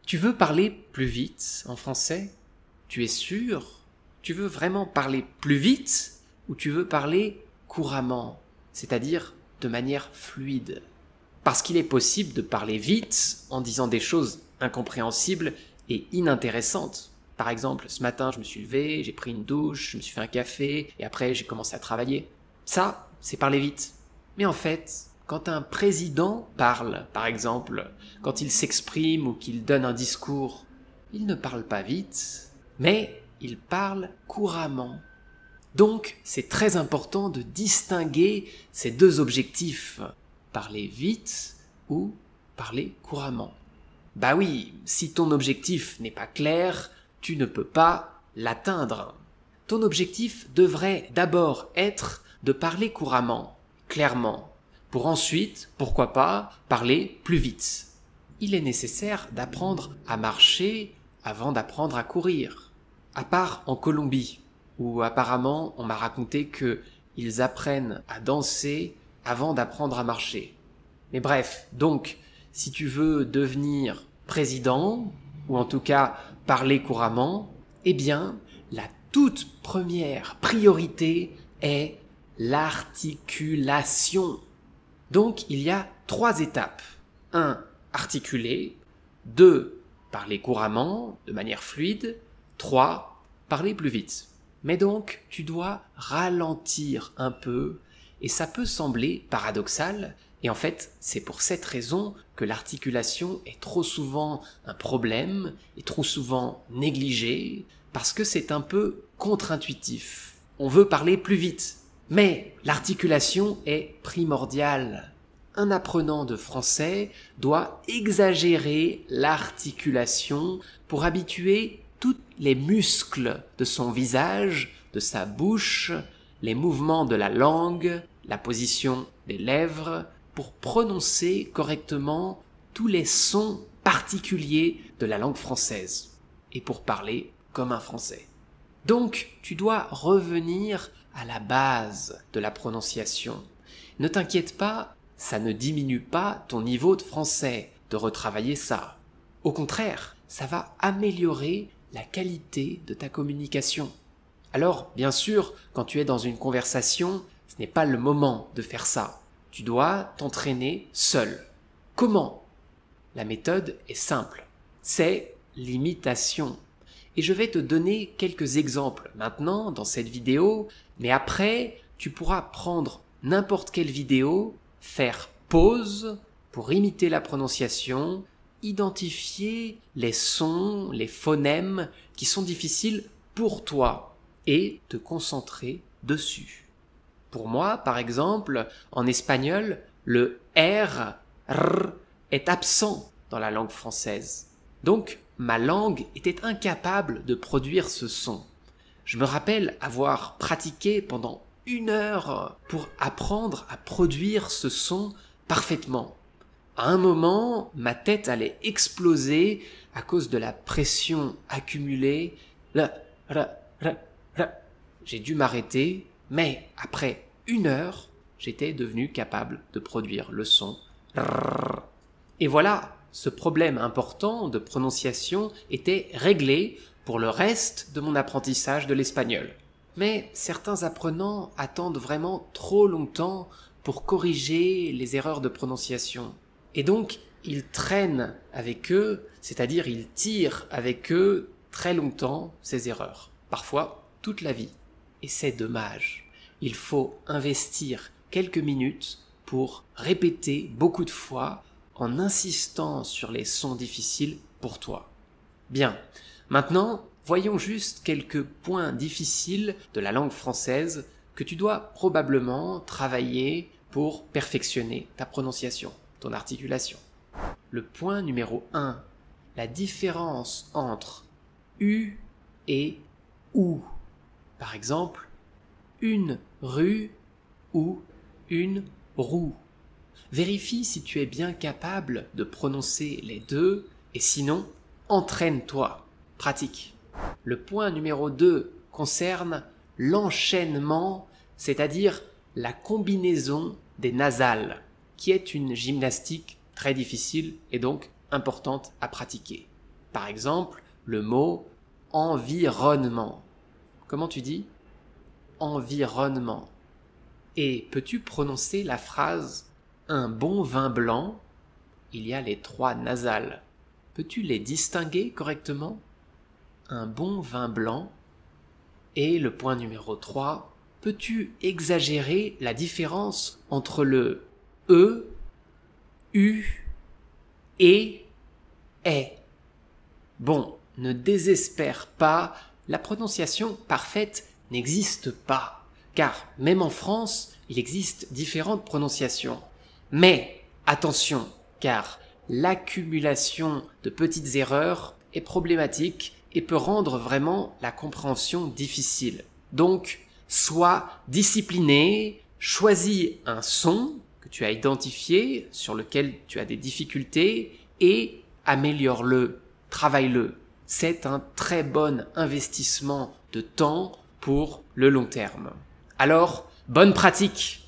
Tu veux parler plus vite en français? Tu es sûr? Tu veux vraiment parler plus vite ou tu veux parler couramment, c'est-à-dire de manière fluide? Parce qu'il est possible de parler vite en disant des choses incompréhensibles et inintéressantes. Par exemple, ce matin, je me suis levé, j'ai pris une douche, je me suis fait un café et après j'ai commencé à travailler. Ça, c'est parler vite. Mais en fait, quand un président parle, par exemple, quand il s'exprime ou qu'il donne un discours, il ne parle pas vite, mais il parle couramment. Donc, c'est très important de distinguer ces deux objectifs, parler vite ou parler couramment. Bah oui, si ton objectif n'est pas clair, tu ne peux pas l'atteindre. Ton objectif devrait d'abord être de parler couramment, clairement, pour ensuite, pourquoi pas, parler plus vite. Il est nécessaire d'apprendre à marcher avant d'apprendre à courir. À part en Colombie, où apparemment on m'a raconté qu'ils apprennent à danser avant d'apprendre à marcher. Mais bref, donc, si tu veux devenir président, ou en tout cas parler couramment, eh bien, la toute première priorité est l'articulation. Donc, il y a 3 étapes. 1. Articuler. 2. Parler couramment, de manière fluide. 3. Parler plus vite. Mais donc, tu dois ralentir un peu, et ça peut sembler paradoxal, et en fait, c'est pour cette raison que l'articulation est trop souvent un problème, et trop souvent négligée, parce que c'est un peu contre-intuitif. On veut parler plus vite, mais l'articulation est primordiale. Un apprenant de français doit exagérer l'articulation pour habituer tous les muscles de son visage, de sa bouche, les mouvements de la langue, la position des lèvres, pour prononcer correctement tous les sons particuliers de la langue française, et pour parler comme un français. Donc, tu dois revenir à la base de la prononciation. Ne t'inquiète pas, ça ne diminue pas ton niveau de français de retravailler ça. Au contraire, ça va améliorer la qualité de ta communication. Alors, bien sûr, quand tu es dans une conversation, ce n'est pas le moment de faire ça. Tu dois t'entraîner seul. Comment? La méthode est simple. C'est l'imitation. Et je vais te donner quelques exemples maintenant dans cette vidéo, mais après, tu pourras prendre n'importe quelle vidéo, faire pause pour imiter la prononciation, identifier les sons, les phonèmes qui sont difficiles pour toi et te concentrer dessus. Pour moi, par exemple, en espagnol, le R est absent dans la langue française. Donc, ma langue était incapable de produire ce son. Je me rappelle avoir pratiqué pendant 1 heure pour apprendre à produire ce son parfaitement. À un moment, ma tête allait exploser à cause de la pression accumulée. J'ai dû m'arrêter, mais après 1 heure, j'étais devenu capable de produire le son. Et voilà, ce problème important de prononciation était réglé pour le reste de mon apprentissage de l'espagnol. Mais certains apprenants attendent vraiment trop longtemps pour corriger les erreurs de prononciation. Et donc, ils traînent avec eux, c'est-à-dire ils tirent avec eux très longtemps ces erreurs, parfois toute la vie. Et c'est dommage. Il faut investir quelques minutes pour répéter beaucoup de fois en insistant sur les sons difficiles pour toi. Bien, maintenant, voyons juste quelques points difficiles de la langue française que tu dois probablement travailler pour perfectionner ta prononciation, ton articulation. Le point numéro 1, la différence entre U et OU. Par exemple, une rue ou une roue. Vérifie si tu es bien capable de prononcer les deux et sinon, entraîne-toi, pratique. Le point numéro 2 concerne l'enchaînement, c'est-à-dire la combinaison des nasales, qui est une gymnastique très difficile et donc importante à pratiquer. Par exemple, le mot environnement. Comment tu dis? Environnement. Et peux-tu prononcer la phrase un bon vin blanc? Il y a les 3 nasales. Peux-tu les distinguer correctement? Un bon vin blanc. Et le point numéro 3, peux-tu exagérer la différence entre le E, U, et est? Bon, ne désespère pas, la prononciation parfaite n'existe pas, car même en France, il existe différentes prononciations. Mais attention, car l'accumulation de petites erreurs est problématique et peut rendre vraiment la compréhension difficile. Donc, sois discipliné, choisis un son que tu as identifié, sur lequel tu as des difficultés, et améliore-le, travaille-le. C'est un très bon investissement de temps pour le long terme. Alors, bonne pratique!